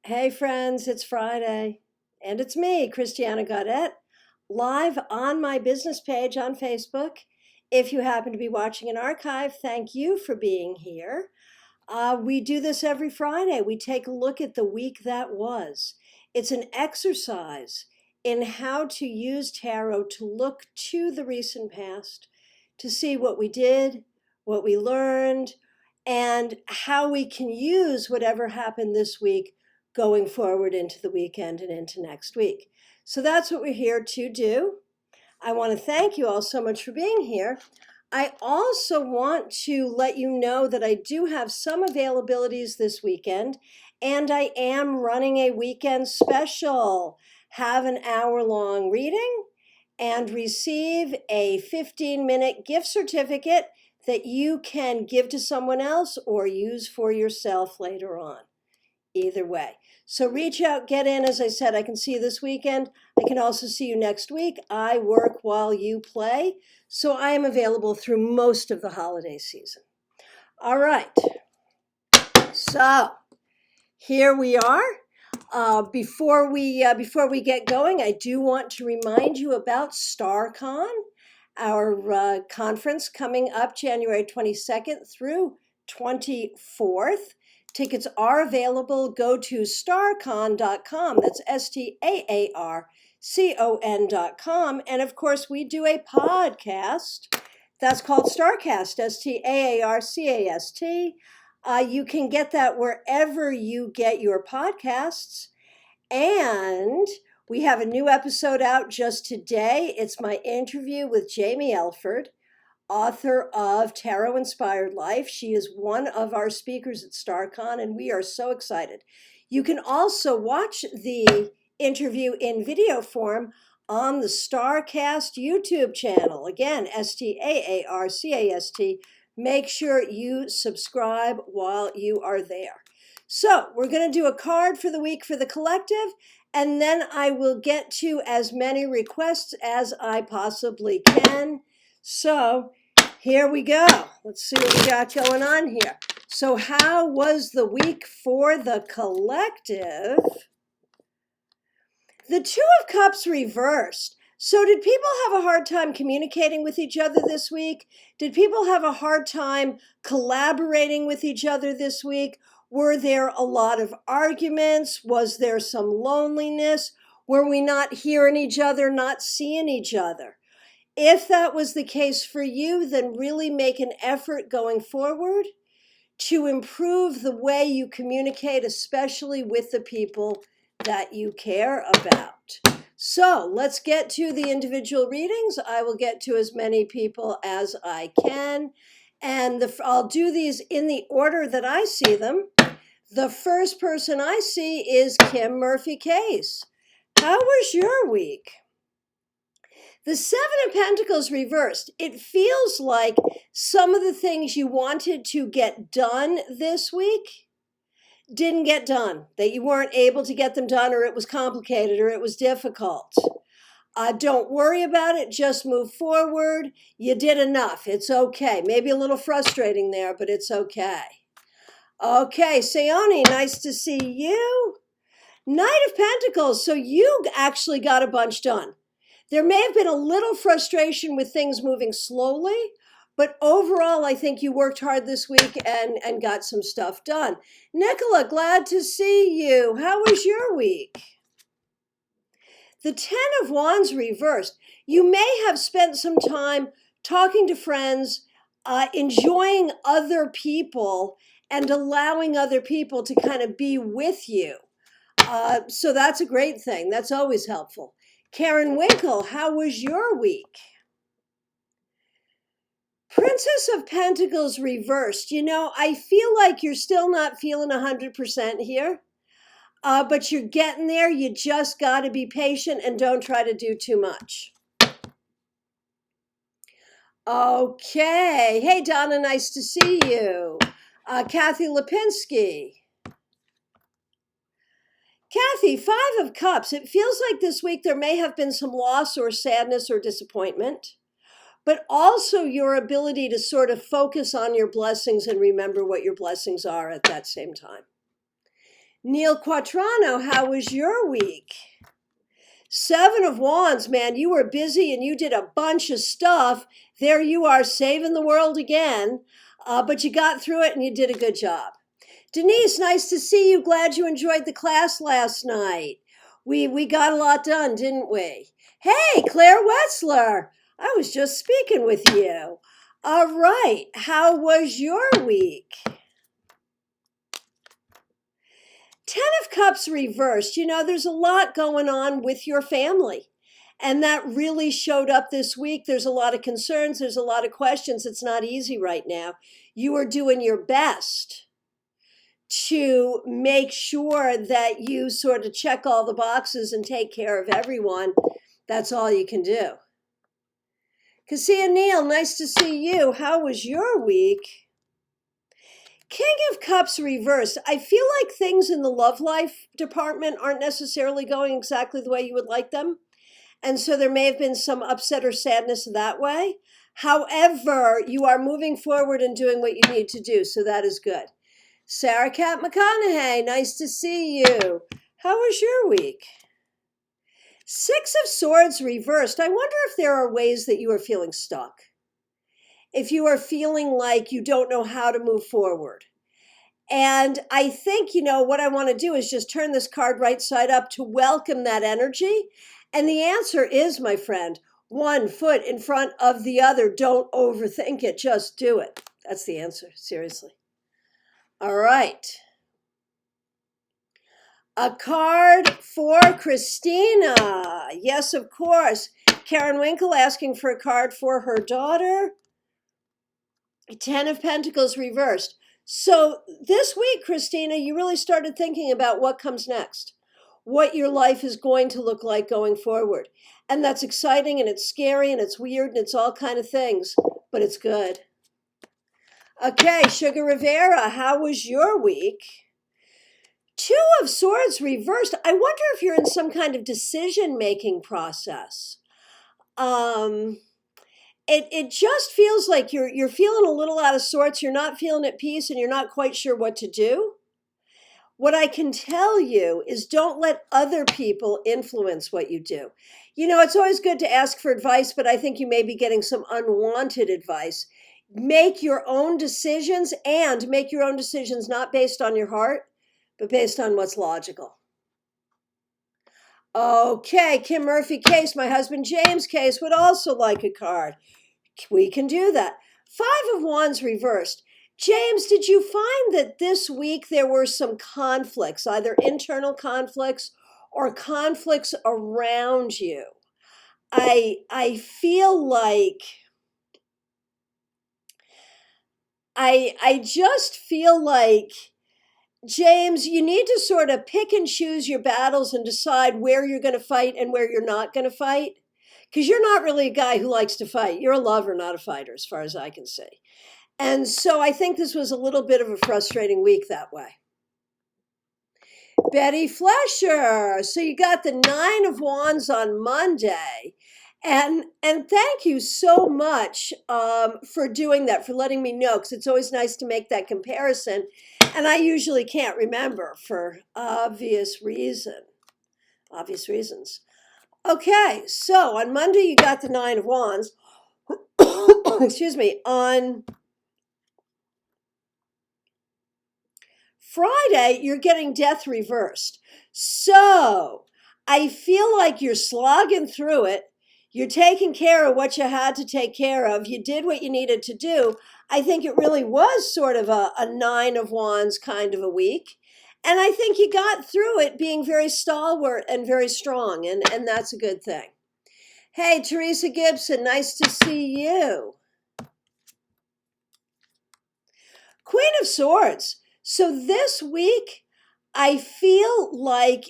Hey friends, it's Friday, and it's me, Christiana Gaudet, live on my business page on Facebook. If you happen to be watching an archive, thank you for being here. We do this every Friday. We take a look at the week that was. It's an exercise in how to use tarot to look to the recent past, to see what we did, what we learned, and how we can use whatever happened this week going forward into the weekend and into next week. So that's what we're here to do. I want to thank you all so much for being here. I also want to let you know that I do have some availabilities this weekend, and I am running a weekend special. Have an hour-long reading and receive a 15-minute gift certificate that you can give to someone else or use for yourself later on. Either way. So reach out, get in. As I said, I can see you this weekend. I can also see you next week. I work while you play, so I am available through most of the holiday season. All right. So here we are. Before we get going, I do want to remind you about StarCon, our conference coming up January 22nd through 24th. Tickets are available. Go to starcon.com. That's STAARCON.com. And of course, we do a podcast that's called StarCast, STAARCAST. You can get that wherever you get your podcasts. And we have a new episode out just today. It's my interview with Jamie Elford, author of Tarot Inspired Life. She is one of our speakers at StarCon, and we are so excited. You can also watch the interview in video form on the StarCast YouTube channel. Again, STAARCAST. Make sure you subscribe while you are there. So we're going to do a card for the week for the collective, and then I will get to as many requests as I possibly can. So here we go. Let's see what we got going on here. So how was the week for the collective? The Two of Cups reversed. So did people have a hard time communicating with each other this week? Did people have a hard time collaborating with each other this week? Were there a lot of arguments? Was there some loneliness? Were we not hearing each other, not seeing each other? If that was the case for you, then really make an effort going forward to improve the way you communicate, especially with the people that you care about. So let's get to the individual readings. I will get to as many people as I can. And I'll do these in the order that I see them. The first person I see is Kim Murphy Case. How was your week? The Seven of Pentacles reversed. It feels like some of the things you wanted to get done this week didn't get done, that you weren't able to get them done, or it was complicated, or it was difficult. Don't worry about it. Just move forward. You did enough. It's okay. Maybe a little frustrating there, but it's okay. Okay, Sayoni, nice to see you. Knight of Pentacles. So you actually got a bunch done. There may have been a little frustration with things moving slowly, but overall, I think you worked hard this week and got some stuff done. Nicola, glad to see you. How was your week? The Ten of Wands reversed. You may have spent some time talking to friends, enjoying other people, and allowing other people to kind of be with you. So that's a great thing. That's always helpful. Karen Winkle, how was your week? Princess of Pentacles reversed. You know, I feel like you're still not feeling 100% here, but you're getting there. You just got to be patient and don't try to do too much. Okay. Hey, Donna, nice to see you. Kathy Lipinski. Kathy, Five of Cups. It feels like this week there may have been some loss or sadness or disappointment, but also your ability to sort of focus on your blessings and remember what your blessings are at that same time. Neil Quattrano, how was your week? Seven of Wands, man, you were busy and you did a bunch of stuff. There you are, saving the world again. But you got through it and you did a good job. Denise, nice to see you. Glad you enjoyed the class last night. We got a lot done, didn't we? Hey, Claire Wetzler, I was just speaking with you. All right, how was your week? Ten of Cups reversed. You know, there's a lot going on with your family. And that really showed up this week. There's a lot of concerns. There's a lot of questions. It's not easy right now. You are doing your best to make sure that you sort of check all the boxes and take care of everyone. That's all you can do. Cassia Neal, nice to see you. How was your week? King of Cups reversed. I feel like things in the love life department aren't necessarily going exactly the way you would like them. And so there may have been some upset or sadness that way. However, you are moving forward and doing what you need to do. So that is good. Sarah Cat McConaughey, nice to see you. How was your week? Six of Swords reversed. I wonder if there are ways that you are feeling stuck. If you are feeling like you don't know how to move forward. And I think, what I want to do is just turn this card right side up to welcome that energy. And the answer is, my friend, one foot in front of the other. Don't overthink it. Just do it. That's the answer. Seriously. All right. A card for Christina. Yes, of course. Karen Winkle asking for a card for her daughter. Ten of Pentacles reversed. So this week, Christina, you really started thinking about what comes next, what your life is going to look like going forward. And that's exciting and it's scary and it's weird and it's all kind of things, but it's good. Okay, Sugar Rivera, how was your week? Two of Swords reversed. I wonder if you're in some kind of decision-making process. It just feels like you're feeling a little out of sorts. You're not feeling at peace and you're not quite sure what to do. What I can tell you is don't let other people influence what you do. It's always good to ask for advice, but I think you may be getting some unwanted advice. Make your own decisions and make your own decisions not based on your heart, but based on what's logical. Okay, Kim Murphy Case, my husband James Case would also like a card. We can do that. Five of Wands reversed. James, did you find that this week there were some conflicts, either internal conflicts or conflicts around you? I feel like I just feel like, James, you need to sort of pick and choose your battles and decide where you're going to fight and where you're not going to fight. Because you're not really a guy who likes to fight. You're a lover, not a fighter, as far as I can see. And so I think this was a little bit of a frustrating week that way. Betty Flesher. So you got the Nine of Wands on Monday. And thank you so much for doing that, for letting me know, because it's always nice to make that comparison. And I usually can't remember for obvious reasons. Okay, so on Monday you got the Nine of Wands. Excuse me. On Friday, you're getting Death reversed. So I feel like you're slogging through it. You're taking care of what you had to take care of. You did what you needed to do. I think it really was sort of a Nine of Wands kind of a week. And I think you got through it being very stalwart and very strong. And that's a good thing. Hey, Teresa Gibson, nice to see you. Queen of Swords. So this week, I feel like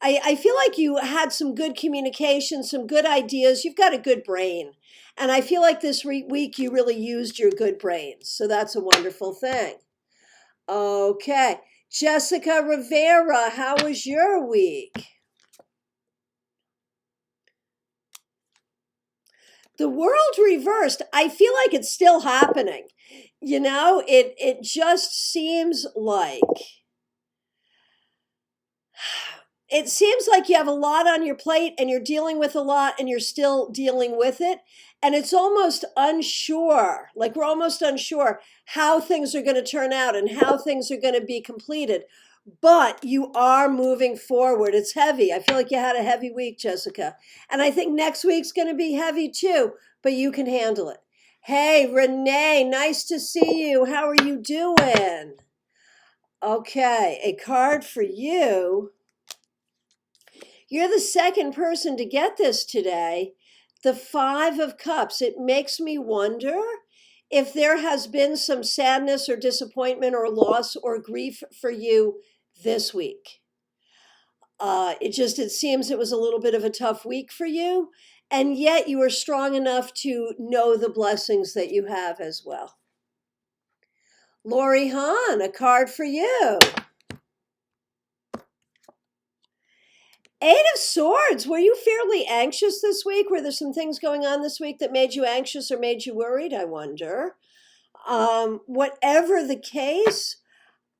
I feel like you had some good communication, some good ideas. You've got a good brain. And I feel like this week you really used your good brains. So that's a wonderful thing. Okay. Jessica Rivera, how was your week? The World reversed. I feel like it's still happening. It just seems like it seems like you have a lot on your plate and you're dealing with a lot and you're still dealing with it. And it's almost unsure, like we're almost unsure how things are going to turn out and how things are going to be completed. But you are moving forward. It's heavy. I feel like you had a heavy week, Jessica. And I think next week's going to be heavy too, but you can handle it. Hey, Renee, nice to see you. How are you doing? Okay, a card for you. You're the second person to get this today. The Five of Cups. It makes me wonder if there has been some sadness or disappointment or loss or grief for you this week. It seems it was a little bit of a tough week for you, and yet you are strong enough to know the blessings that you have as well. Lori Hahn, a card for you. Eight of Swords. Were you fairly anxious this week? Were there some things going on this week that made you anxious or made you worried, I wonder? Whatever the case,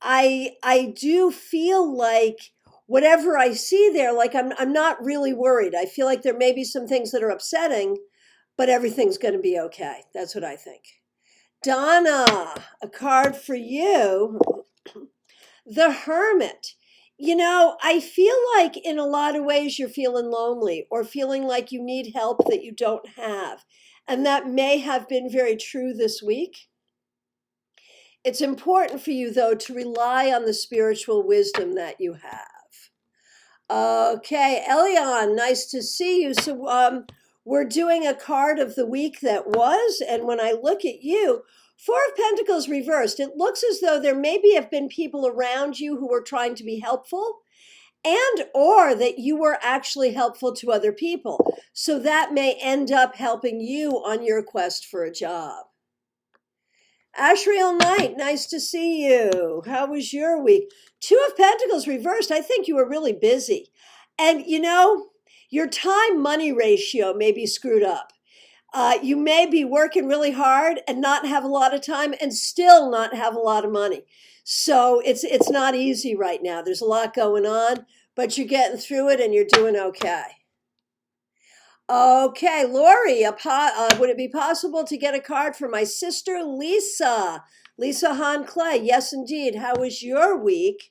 I do feel like whatever I see there, like I'm not really worried. I feel like there may be some things that are upsetting, but everything's going to be okay. That's what I think. Donna, a card for you. The Hermit. You know, I feel like in a lot of ways you're feeling lonely or feeling like you need help that you don't have. And that may have been very true this week. It's important for you, though, to rely on the spiritual wisdom that you have. Okay, Elion, nice to see you. So we're doing a card of the week that was, and when I look at you, Four of Pentacles reversed, it looks as though there maybe have been people around you who were trying to be helpful and or that you were actually helpful to other people. So that may end up helping you on your quest for a job. Ashriel Knight, nice to see you. How was your week? Two of Pentacles reversed. I think you were really busy. And you know, your time-money ratio may be screwed up. You may be working really hard and not have a lot of time and still not have a lot of money. So it's not easy right now. There's a lot going on, but you're getting through it and you're doing okay. Okay, Lori, would it be possible to get a card for my sister, Lisa? Lisa Hahn Clay. Yes, indeed. How was your week?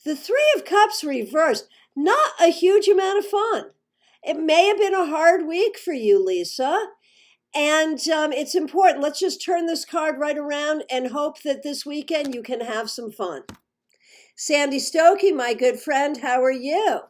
The Three of Cups reversed. Not a huge amount of fun. It may have been a hard week for you, Lisa. And it's important. Let's just turn this card right around and hope that this weekend you can have some fun. Sandy Stokey, my good friend, how are you?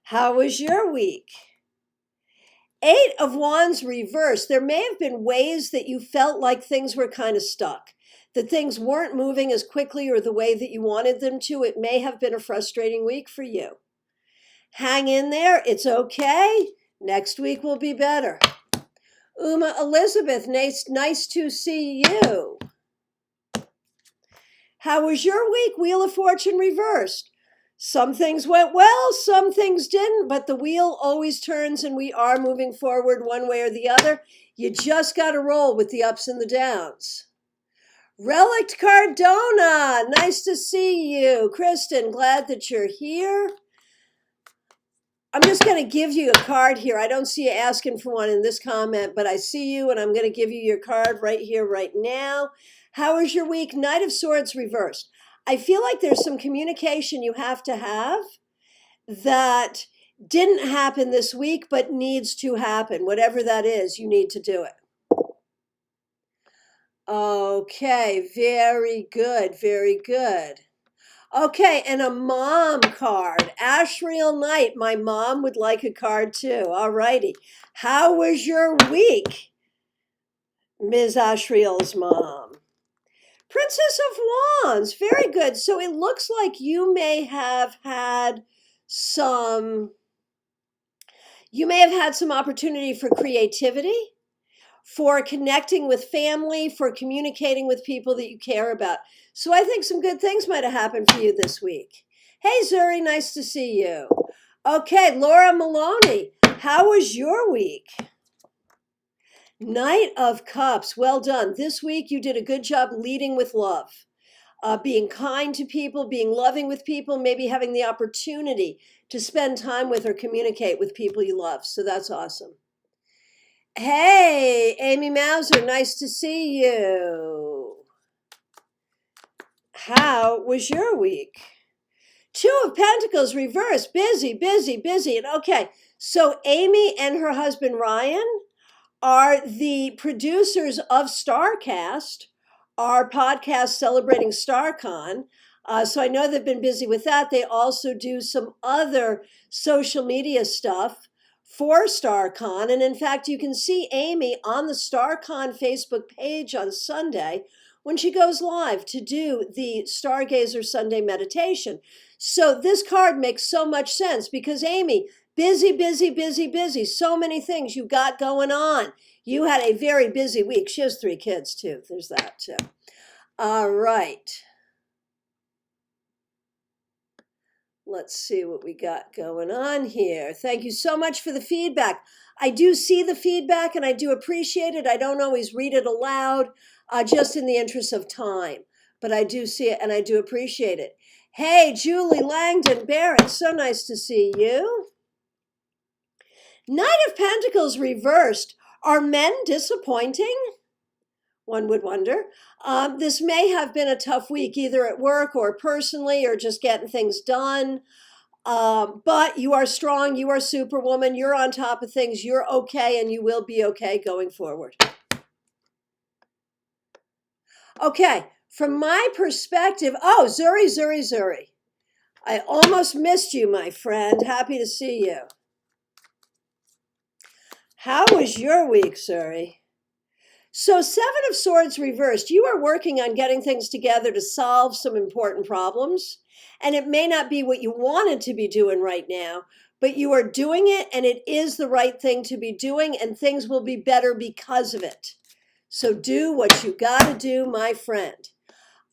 How was your week? Eight of Wands reversed. There may have been ways that you felt like things were kind of stuck, that things weren't moving as quickly or the way that you wanted them to. It may have been a frustrating week for you. Hang in there. It's okay. Next week will be better. Uma Elizabeth, nice to see you. How was your week? Wheel of Fortune reversed. Some things went well, some things didn't, but the wheel always turns and we are moving forward one way or the other. You just got to roll with the ups and the downs. Relict Cardona, nice to see you. Kristen, glad that you're here. I'm just going to give you a card here. I don't see you asking for one in this comment, but I see you and I'm going to give you your card right here, right now. How was your week? Knight of Swords reversed. I feel like there's some communication you have to have that didn't happen this week, but needs to happen. Whatever that is, you need to do it. Okay, very good, very good. Okay, and a mom card. Ashriel Knight, my mom would like a card too. All righty. How was your week, Ms. Ashriel's mom? Princess of Wands, very good. So it looks like you may have had some opportunity for creativity, for connecting with family, for communicating with people that you care about. So I think some good things might have happened for you this week. Hey, Zuri, nice to see you. Okay, Laura Maloney, how was your week? Knight of Cups, well done. This week you did a good job leading with love. being kind to people, being loving with people, maybe having the opportunity to spend time with or communicate with people you love. So that's awesome. Hey, Amy Mauser, nice to see you. How was your week? Two of Pentacles reversed, busy, busy, busy. And okay, so Amy and her husband Ryan are the producers of StarCast, our podcast celebrating StarCon. So I know they've been busy with that. They also do some other social media stuff for StarCon. And in fact, you can see Amy on the StarCon Facebook page on Sunday when she goes live to do the Stargazer Sunday meditation. So this card makes so much sense because Amy, busy, busy, busy, busy. So many things you got going on. You had a very busy week. She has 3 kids too. There's that too. All right. Let's see what we got going on here. Thank you so much for the feedback. I do see the feedback and I do appreciate it. I don't always read it aloud, just in the interest of time. But I do see it and I do appreciate it. Hey, Julie Langdon Barrett, so nice to see you. Knight of Pentacles reversed. Are men disappointing? One would wonder. This may have been a tough week, either at work or personally, or just getting things done. But you are strong. You are Superwoman. You're on top of things. You're okay, and you will be okay going forward. Okay, from my perspective, oh, Zuri, Zuri, Zuri. I almost missed you, my friend. Happy to see you. How was your week, Zuri? So 7 of Swords reversed. You are working on getting things together to solve some important problems. And it may not be what you wanted to be doing right now, but you are doing it and it is the right thing to be doing and things will be better because of it. So do what you got to do, my friend.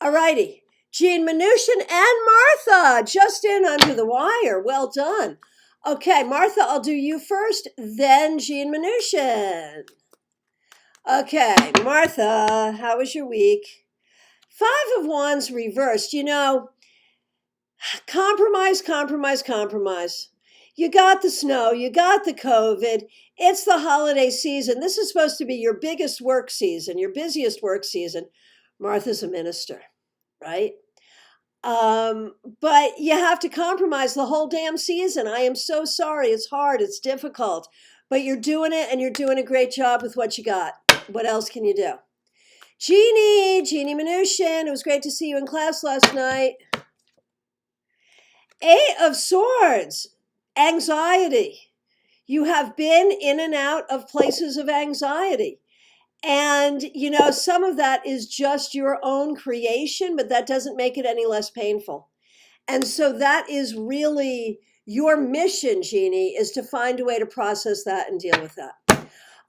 All righty. Jean Mnuchin and Martha just in under the wire. Well done. Okay, Martha, I'll do you first, then Jean Mnuchin. Okay, Martha, how was your week? 5 of Wands reversed. You know, compromise, compromise, compromise. You got the snow, you got the COVID. It's the holiday season. This is supposed to be your biggest work season, your busiest work season. Martha's a minister, right? But you have to compromise the whole damn season. I am so sorry. It's hard. It's difficult. But you're doing it and you're doing a great job with what you got. What else can you do? Jeannie Mnuchin, it was great to see you in class last night. 8 of Swords, anxiety. You have been in and out of places of anxiety. And, you know, some of that is just your own creation, but that doesn't make it any less painful. And so that is really your mission, Jeannie, is to find a way to process that and deal with that.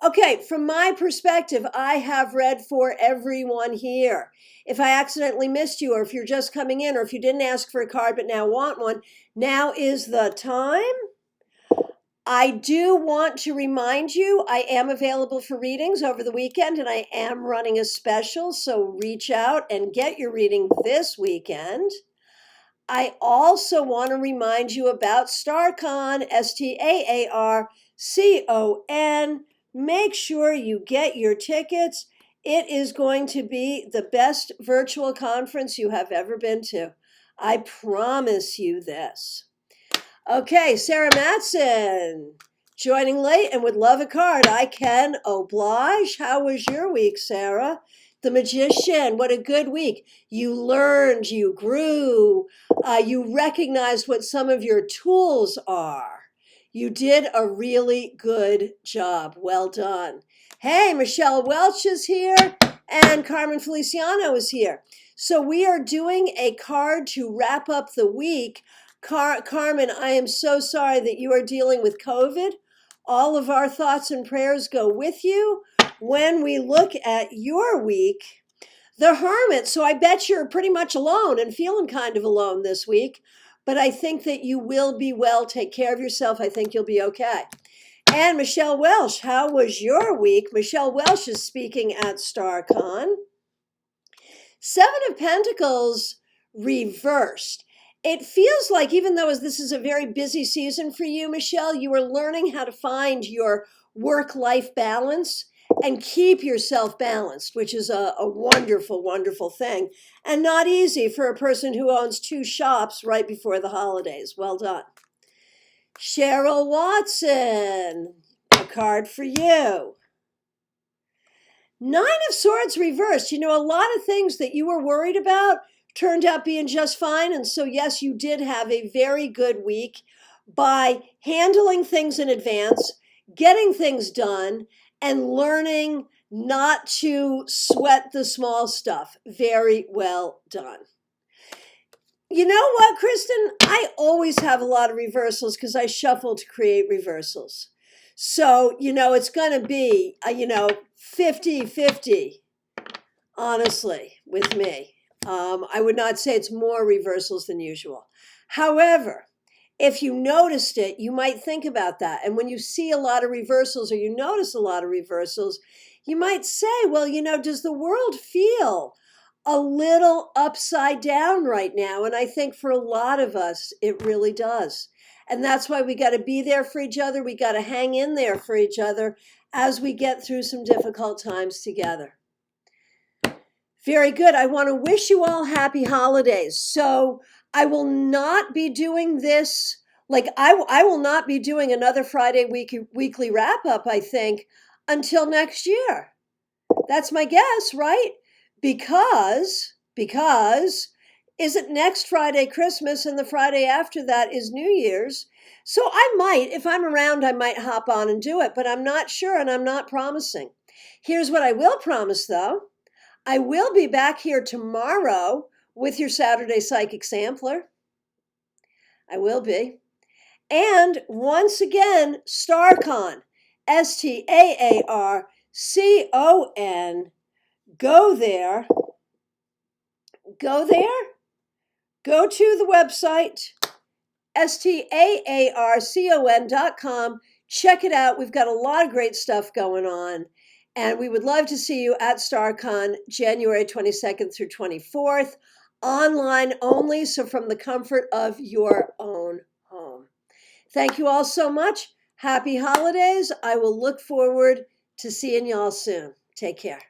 Okay, from my perspective, I have read for everyone here. If I accidentally missed you, or if you're just coming in, or if you didn't ask for a card but now want one, now is the time. I do want to remind you, I am available for readings over the weekend, and I am running a special, so reach out and get your reading this weekend. I also want to remind you about StarCon, STAARCON. Make sure you get your tickets. It is going to be the best virtual conference you have ever been to. I promise you this. Okay, Sarah Matson, joining late and would love a card. I can oblige. How was your week, Sarah? The Magician, what a good week. You learned, you grew, you recognized what some of your tools are. You did a really good job. Well done. Hey, Michelle Welch is here and Carmen Feliciano is here. So we are doing a card to wrap up the week. Carmen, I am so sorry that you are dealing with COVID. All of our thoughts and prayers go with you. When we look at your week, the Hermit, so I bet you're pretty much alone and feeling kind of alone this week, but I think that you will be well. Take care of yourself. I think you'll be okay. And Michelle Welsh, how was your week? Michelle Welsh is speaking at StarCon. Seven of Pentacles reversed. It feels like, even though this is a very busy season for you, Michelle, you are learning how to find your work-life balance and keep yourself balanced, which is a wonderful, wonderful thing, and not easy for a person who owns two shops right before the holidays. Well done. Cheryl Watson, a card for you. Nine of Swords reversed. You know, a lot of things that you were worried about turned out being just fine. And so, yes, you did have a very good week by handling things in advance, getting things done, and learning not to sweat the small stuff. Very well done. You know what, Kristen? I always have a lot of reversals because I shuffle to create reversals. So, it's going to be, 50-50, honestly, with me. I would not say it's more reversals than usual. However, if you noticed it, you might think about that. And when you see a lot of reversals or you notice a lot of reversals, you might say, well, does the world feel a little upside down right now? And I think for a lot of us, it really does. And that's why we got to be there for each other. We got to hang in there for each other as we get through some difficult times together. Very good. I want to wish you all happy holidays. So I will not be doing this. I will not be doing another Friday weekly wrap up, I think, until next year. That's my guess, right? Because isn't next Friday Christmas and the Friday after that is New Year's? So I might, if I'm around, I might hop on and do it, but I'm not sure and I'm not promising. Here's what I will promise, though. I will be back here tomorrow with your Saturday Psychic Sampler. I will be. And once again, StarCon, STAARCON. Go there. Go to the website, STAARCON.com. Check it out. We've got a lot of great stuff going on. And we would love to see you at StarCon January 22nd through 24th, online only, so from the comfort of your own home. Thank you all so much. Happy holidays. I will look forward to seeing y'all soon. Take care.